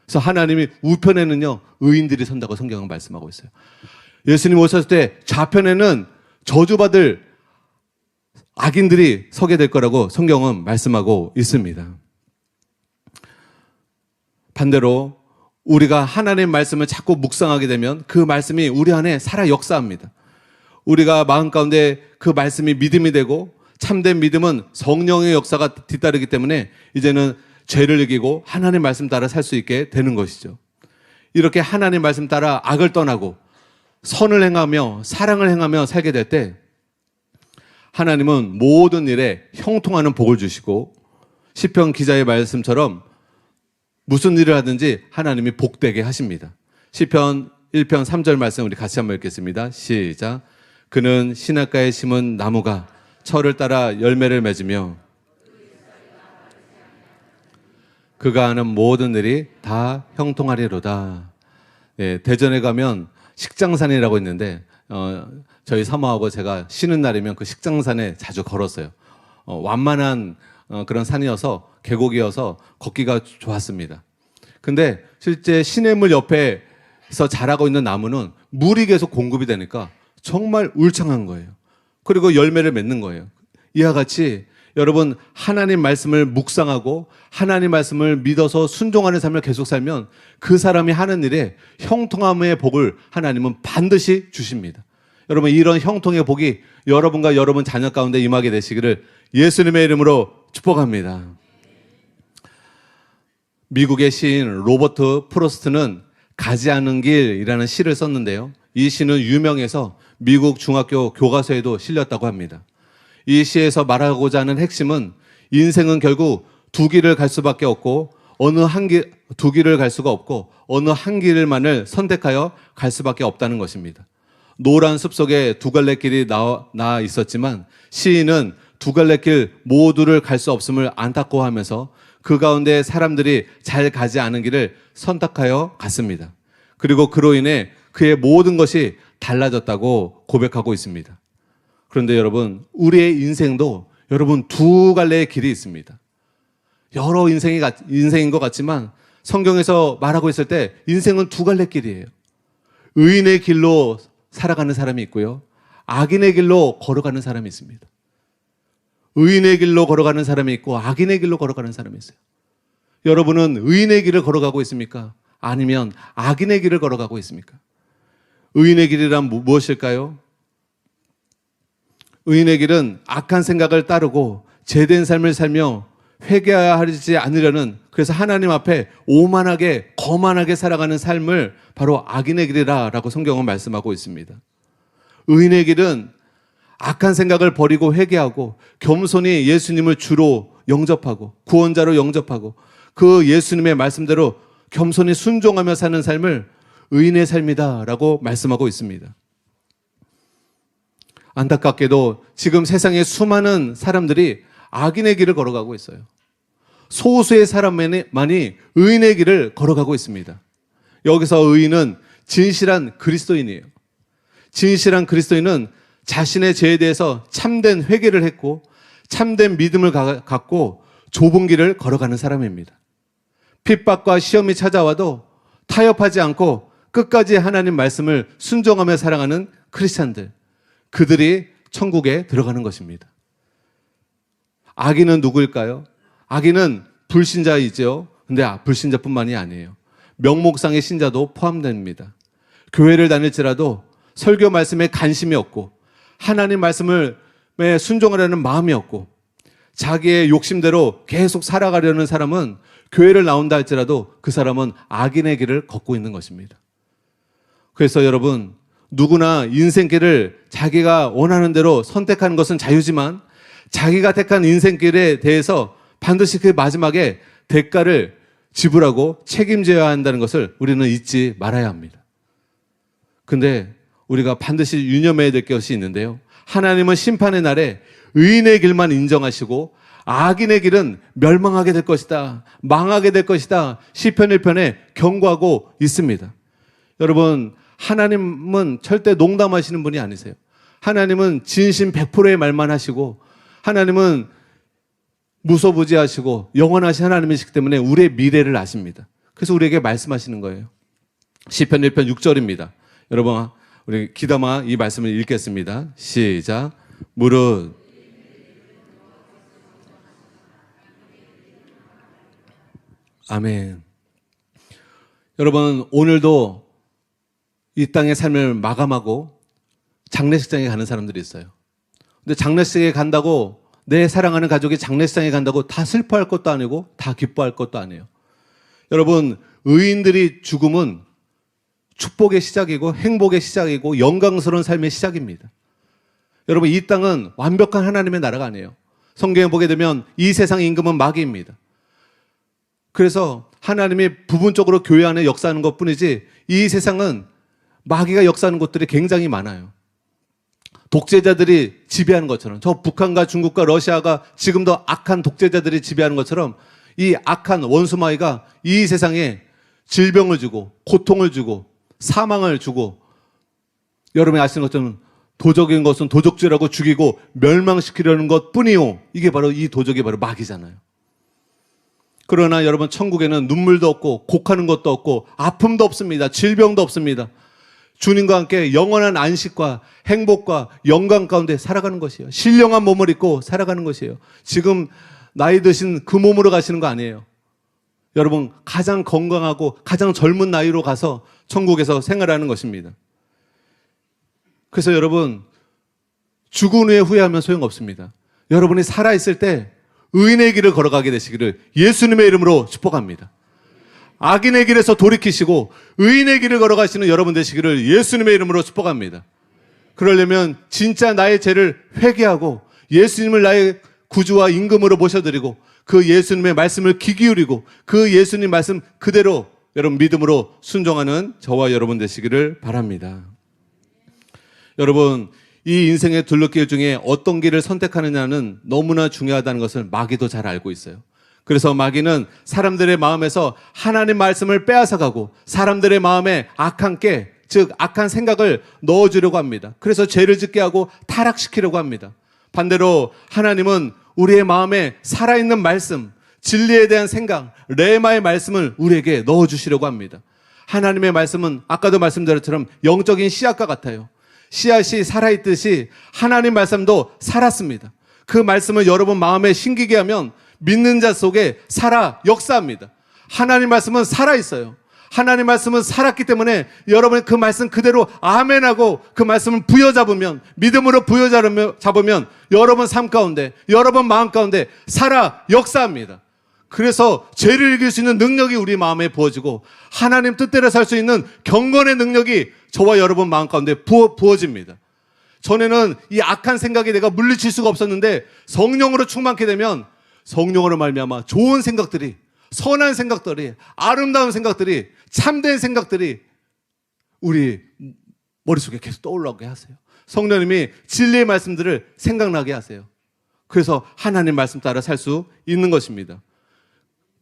그래서 하나님이 우편에는요 의인들이 선다고 성경은 말씀하고 있어요. 예수님 오셨을 때 좌편에는 저주받을 악인들이 서게 될 거라고 성경은 말씀하고 있습니다. 반대로 우리가 하나님의 말씀을 자꾸 묵상하게 되면 그 말씀이 우리 안에 살아 역사합니다. 우리가 마음 가운데 그 말씀이 믿음이 되고, 참된 믿음은 성령의 역사가 뒤따르기 때문에 이제는 죄를 이기고 하나님 말씀 따라 살 수 있게 되는 것이죠. 이렇게 하나님 말씀 따라 악을 떠나고 선을 행하며 사랑을 행하며 살게 될 때 하나님은 모든 일에 형통하는 복을 주시고, 시편 기자의 말씀처럼 무슨 일을 하든지 하나님이 복되게 하십니다. 시편 1편 3절 말씀 우리 같이 한번 읽겠습니다. 시작. 그는 시냇가에 심은 나무가 철을 따라 열매를 맺으며 그가 하는 모든 일이 다 형통하리로다. 네, 대전에 가면 식장산이라고 있는데 저희 사모하고 제가 쉬는 날이면 그 식장산에 자주 걸었어요. 완만한 그런 산이어서 계곡이어서 걷기가 좋았습니다. 근데 실제 시냇물 옆에서 자라고 있는 나무는 물이 계속 공급이 되니까 정말 울창한 거예요. 그리고 열매를 맺는 거예요. 이와 같이 여러분 하나님 말씀을 묵상하고 하나님 말씀을 믿어서 순종하는 삶을 계속 살면 그 사람이 하는 일에 형통함의 복을 하나님은 반드시 주십니다. 여러분 이런 형통의 복이 여러분과 여러분 자녀 가운데 임하게 되시기를 예수님의 이름으로 축복합니다. 미국의 시인 로버트 프로스트는 가지 않은 길이라는 시를 썼는데요. 이 시는 유명해서 미국 중학교 교과서에도 실렸다고 합니다. 이 시에서 말하고자 하는 핵심은 인생은 결국 두 길을 갈 수밖에 없고 두 길을 갈 수가 없고 어느 한 길만을 선택하여 갈 수밖에 없다는 것입니다. 노란 숲속에 두 갈래 길이 나와 있었지만 시인은 두 갈래 길 모두를 갈 수 없음을 안타까워하면서 그 가운데 사람들이 잘 가지 않은 길을 선택하여 갔습니다. 그리고 그로 인해 그의 모든 것이 달라졌다고 고백하고 있습니다. 그런데 여러분, 우리의 인생도 여러분 두 갈래의 길이 있습니다. 여러 인생인 것 같지만 성경에서 말하고 있을 때 인생은 두 갈래 길이에요. 의인의 길로 살아가는 사람이 있고요. 악인의 길로 걸어가는 사람이 있습니다. 의인의 길로 걸어가는 사람이 있고 악인의 길로 걸어가는 사람이 있어요. 여러분은 의인의 길을 걸어가고 있습니까? 아니면 악인의 길을 걸어가고 있습니까? 의인의 길이란 무엇일까요? 의인의 길은 악한 생각을 따르고 죄된 삶을 살며 회개하지 않으려는, 그래서 하나님 앞에 오만하게 거만하게 살아가는 삶을 바로 악인의 길이라고 성경은 말씀하고 있습니다. 의인의 길은 악한 생각을 버리고 회개하고 겸손히 예수님을 주로 영접하고 구원자로 영접하고 그 예수님의 말씀대로 겸손히 순종하며 사는 삶을 의인의 삶이다라고 말씀하고 있습니다. 안타깝게도 지금 세상에 수많은 사람들이 악인의 길을 걸어가고 있어요. 소수의 사람만이 의인의 길을 걸어가고 있습니다. 여기서 의인은 진실한 그리스도인이에요. 진실한 그리스도인은 자신의 죄에 대해서 참된 회개를 했고 참된 믿음을 갖고 좁은 길을 걸어가는 사람입니다. 핍박과 시험이 찾아와도 타협하지 않고 끝까지 하나님 말씀을 순종하며 살아가는 크리스찬들, 그들이 천국에 들어가는 것입니다. 악인은 누구일까요? 악인은 불신자이죠. 근데 불신자뿐만이 아니에요. 명목상의 신자도 포함됩니다. 교회를 다닐지라도 설교 말씀에 관심이 없고 하나님 말씀에 순종하려는 마음이 없고 자기의 욕심대로 계속 살아가려는 사람은 교회를 나온다 할지라도 그 사람은 악인의 길을 걷고 있는 것입니다. 그래서 여러분, 누구나 인생길을 자기가 원하는 대로 선택하는 것은 자유지만 자기가 택한 인생길에 대해서 반드시 그 마지막에 대가를 지불하고 책임져야 한다는 것을 우리는 잊지 말아야 합니다. 근데 우리가 반드시 유념해야 될 것이 있는데요. 하나님은 심판의 날에 의인의 길만 인정하시고 악인의 길은 멸망하게 될 것이다, 망하게 될 것이다, 시편 1편에 경고하고 있습니다. 여러분, 하나님은 절대 농담하시는 분이 아니세요. 하나님은 진심 100%의 말만 하시고 하나님은 무소부지하시고 영원하신 하나님이시기 때문에 우리의 미래를 아십니다. 그래서 우리에게 말씀하시는 거예요. 시편 1편 6절입니다. 여러분, 우리 귀담아 이 말씀을 읽겠습니다. 시작. 무릇 아멘. 여러분, 오늘도 이 땅의 삶을 마감하고 장례식장에 가는 사람들이 있어요. 근데 장례식장에 간다고 내 사랑하는 가족이 장례식장에 간다고 다 슬퍼할 것도 아니고 다 기뻐할 것도 아니에요. 여러분, 의인들이 죽음은 축복의 시작이고 행복의 시작이고 영광스러운 삶의 시작입니다. 여러분, 이 땅은 완벽한 하나님의 나라가 아니에요. 성경에 보게 되면 이 세상 임금은 마귀입니다. 그래서 하나님이 부분적으로 교회 안에 역사하는 것뿐이지 이 세상은 마귀가 역사하는 곳들이 굉장히 많아요. 독재자들이 지배하는 것처럼, 저 북한과 중국과 러시아가 지금도 악한 독재자들이 지배하는 것처럼 이 악한 원수 마귀가 이 세상에 질병을 주고 고통을 주고 사망을 주고, 여러분이 아시는 것처럼 도적인 것은 도적질하고 죽이고 멸망시키려는 것뿐이요, 이게 바로 이 도적이 바로 마귀잖아요. 그러나 여러분, 천국에는 눈물도 없고 곡하는 것도 없고 아픔도 없습니다. 질병도 없습니다. 주님과 함께 영원한 안식과 행복과 영광 가운데 살아가는 것이에요. 신령한 몸을 입고 살아가는 것이에요. 지금 나이 드신 그 몸으로 가시는 거 아니에요. 여러분, 가장 건강하고 가장 젊은 나이로 가서 천국에서 생활하는 것입니다. 그래서 여러분, 죽은 후에 후회하면 소용없습니다. 여러분이 살아있을 때 의인의 길을 걸어가게 되시기를 예수님의 이름으로 축복합니다. 악인의 길에서 돌이키시고 의인의 길을 걸어가시는 여러분 되시기를 예수님의 이름으로 축복합니다. 그러려면 진짜 나의 죄를 회개하고 예수님을 나의 구주와 임금으로 모셔드리고 그 예수님의 말씀을 귀 기울이고 그 예수님 말씀 그대로 여러분 믿음으로 순종하는 저와 여러분 되시기를 바랍니다. 여러분, 이 인생의 둘러길 중에 어떤 길을 선택하느냐는 너무나 중요하다는 것을 마귀도 잘 알고 있어요. 그래서 마귀는 사람들의 마음에서 하나님 말씀을 빼앗아가고 사람들의 마음에 악한 깨, 즉 악한 생각을 넣어주려고 합니다. 그래서 죄를 짓게 하고 타락시키려고 합니다. 반대로 하나님은 우리의 마음에 살아있는 말씀, 진리에 대한 생각, 레마의 말씀을 우리에게 넣어주시려고 합니다. 하나님의 말씀은 아까도 말씀드린 것처럼 영적인 씨앗과 같아요. 씨앗이 살아있듯이 하나님 말씀도 살았습니다. 그 말씀을 여러분 마음에 심기게 하면 믿는 자 속에 살아 역사합니다. 하나님 말씀은 살아있어요. 하나님 말씀은 살았기 때문에 여러분이 그 말씀 그대로 아멘하고 그 말씀을 부여잡으면, 믿음으로 부여잡으면 여러분 삶 가운데, 여러분 마음 가운데 살아 역사합니다. 그래서 죄를 이길 수 있는 능력이 우리 마음에 부어지고 하나님 뜻대로 살 수 있는 경건의 능력이 저와 여러분 마음 가운데 부어집니다. 전에는 이 악한 생각에 내가 물리칠 수가 없었는데 성령으로 충만케 되면 성령으로 말미암아 좋은 생각들이, 선한 생각들이, 아름다운 생각들이, 참된 생각들이 우리 머릿속에 계속 떠올라오게 하세요. 성령님이 진리의 말씀들을 생각나게 하세요. 그래서 하나님 말씀 따라 살 수 있는 것입니다.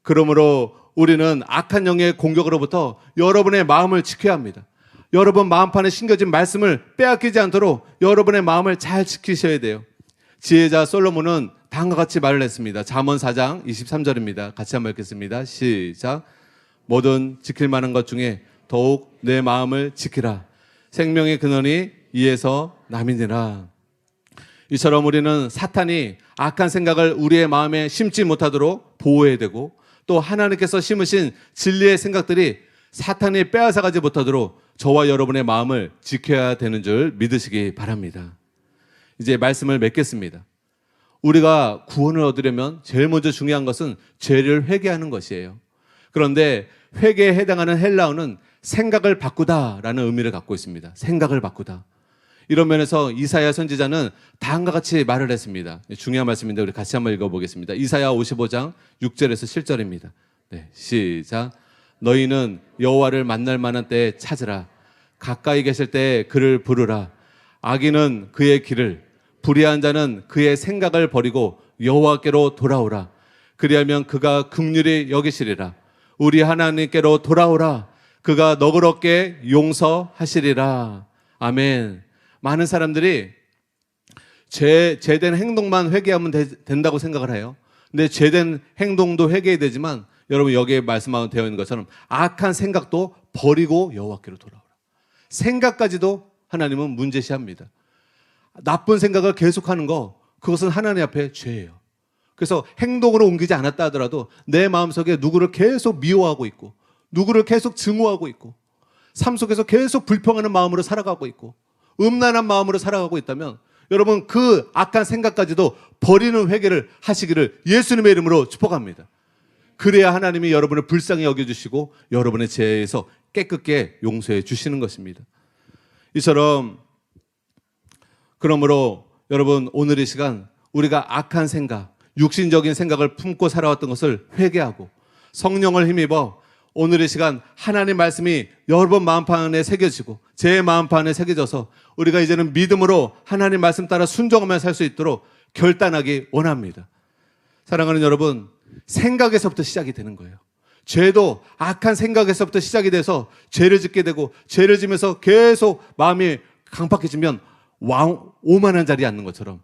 그러므로 우리는 악한 영의 공격으로부터 여러분의 마음을 지켜야 합니다. 여러분 마음판에 심겨진 말씀을 빼앗기지 않도록 여러분의 마음을 잘 지키셔야 돼요. 지혜자 솔로몬은 다음과 같이 말을 했습니다. 잠언 4장 23절입니다. 같이 한번 읽겠습니다. 시작. 모든 지킬 만한 것 중에 더욱 내 마음을 지키라. 생명의 근원이 이에서 남이니라. 이처럼 우리는 사탄이 악한 생각을 우리의 마음에 심지 못하도록 보호해야 되고, 또 하나님께서 심으신 진리의 생각들이 사탄이 빼앗아가지 못하도록 저와 여러분의 마음을 지켜야 되는 줄 믿으시기 바랍니다. 이제 말씀을 맺겠습니다. 우리가 구원을 얻으려면 제일 먼저 중요한 것은 죄를 회개하는 것이에요. 그런데 회개에 해당하는 헬라어는 생각을 바꾸다라는 의미를 갖고 있습니다. 생각을 바꾸다. 이런 면에서 이사야 선지자는 다음과 같이 말을 했습니다. 중요한 말씀인데 우리 같이 한번 읽어보겠습니다. 이사야 55장 6절에서 7절입니다. 네, 시작. 너희는 여호와를 만날 만한 때에 찾으라. 가까이 계실 때에 그를 부르라. 악인은 그의 길을, 불의한 자는 그의 생각을 버리고 여호와께로 돌아오라. 그리하면 그가 긍휼히 여기시리라. 우리 하나님께로 돌아오라. 그가 너그럽게 용서하시리라. 아멘. 많은 사람들이 죄된 행동만 회개하면 된다고 생각을 해요. 근데 죄된 행동도 회개해야 되지만 여러분 여기에 말씀하고 되어 있는 것처럼 악한 생각도 버리고 여호와께로 돌아오라. 생각까지도 하나님은 문제시합니다. 나쁜 생각을 계속하는 거, 그것은 하나님 앞에 죄예요. 그래서 행동으로 옮기지 않았다 하더라도 내 마음속에 누구를 계속 미워하고 있고, 누구를 계속 증오하고 있고, 삶 속에서 계속 불평하는 마음으로 살아가고 있고, 음란한 마음으로 살아가고 있다면 여러분 그 악한 생각까지도 버리는 회개를 하시기를 예수님의 이름으로 축복합니다. 그래야 하나님이 여러분을 불쌍히 여겨주시고 여러분의 죄에서 깨끗게 용서해 주시는 것입니다. 이처럼 그러므로 여러분 오늘 이 시간 우리가 악한 생각, 육신적인 생각을 품고 살아왔던 것을 회개하고 성령을 힘입어 오늘 이 시간 하나님 말씀이 여러분 마음판에 새겨지고 제 마음판에 새겨져서 우리가 이제는 믿음으로 하나님 말씀 따라 순종하며 살 수 있도록 결단하기 원합니다. 사랑하는 여러분, 생각에서부터 시작이 되는 거예요. 죄도 악한 생각에서부터 시작이 돼서 죄를 짓게 되고, 죄를 지면서 계속 마음이 강팍해지면 오만한 자리에 앉는 것처럼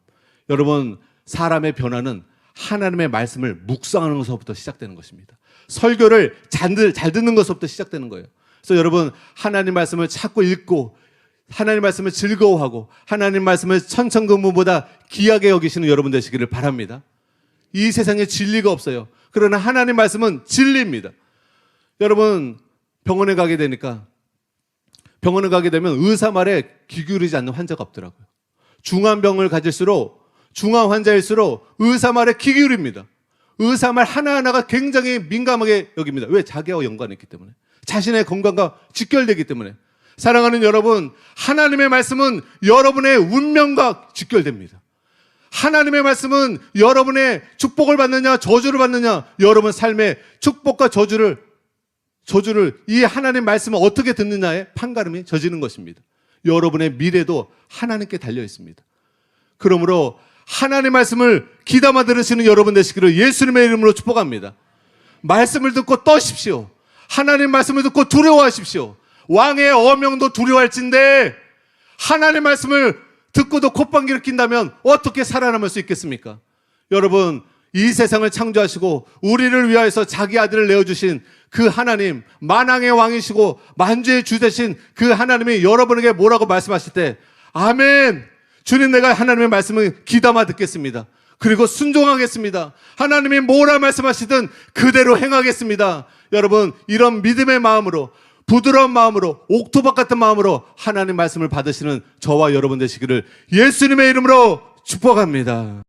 여러분 사람의 변화는 하나님의 말씀을 묵상하는 것부터 시작되는 것입니다. 설교를 잘 듣는 것부터 시작되는 거예요. 그래서 여러분 하나님 말씀을 찾고 읽고 하나님 말씀을 즐거워하고 하나님 말씀을 천천금무보다 귀하게 여기시는 여러분 되시기를 바랍니다. 이 세상에 진리가 없어요. 그러나 하나님 말씀은 진리입니다. 여러분 병원에 가게 되면 의사 말에 귀 기울이지 않는 환자가 없더라고요. 중한 병을 가질수록, 중한 환자일수록 의사 말에 귀 기울입니다. 의사 말 하나하나가 굉장히 민감하게 여깁니다. 왜? 자기와 연관이 있기 때문에, 자신의 건강과 직결되기 때문에. 사랑하는 여러분, 하나님의 말씀은 여러분의 운명과 직결됩니다. 하나님의 말씀은 여러분의 축복을 받느냐 저주를 받느냐, 여러분 삶의 축복과 저주를 이 하나님 말씀을 어떻게 듣느냐에 판가름이 져지는 것입니다. 여러분의 미래도 하나님께 달려 있습니다. 그러므로 하나님 말씀을 귀담아 들으시는 여러분 되시기를 예수님의 이름으로 축복합니다. 말씀을 듣고 떠십시오. 하나님 말씀을 듣고 두려워하십시오. 왕의 어명도 두려워할진데 하나님 말씀을 듣고도 콧방귀를 낀다면 어떻게 살아남을 수 있겠습니까? 여러분, 이 세상을 창조하시고 우리를 위하여서 자기 아들을 내어주신 그 하나님, 만왕의 왕이시고 만주의 주 되신 그 하나님이 여러분에게 뭐라고 말씀하실 때, 아멘, 주님 내가 하나님의 말씀을 귀담아 듣겠습니다. 그리고 순종하겠습니다. 하나님이 뭐라 말씀하시든 그대로 행하겠습니다. 여러분, 이런 믿음의 마음으로, 부드러운 마음으로, 옥토박 같은 마음으로 하나님 말씀을 받으시는 저와 여러분 되시기를 예수님의 이름으로 축복합니다.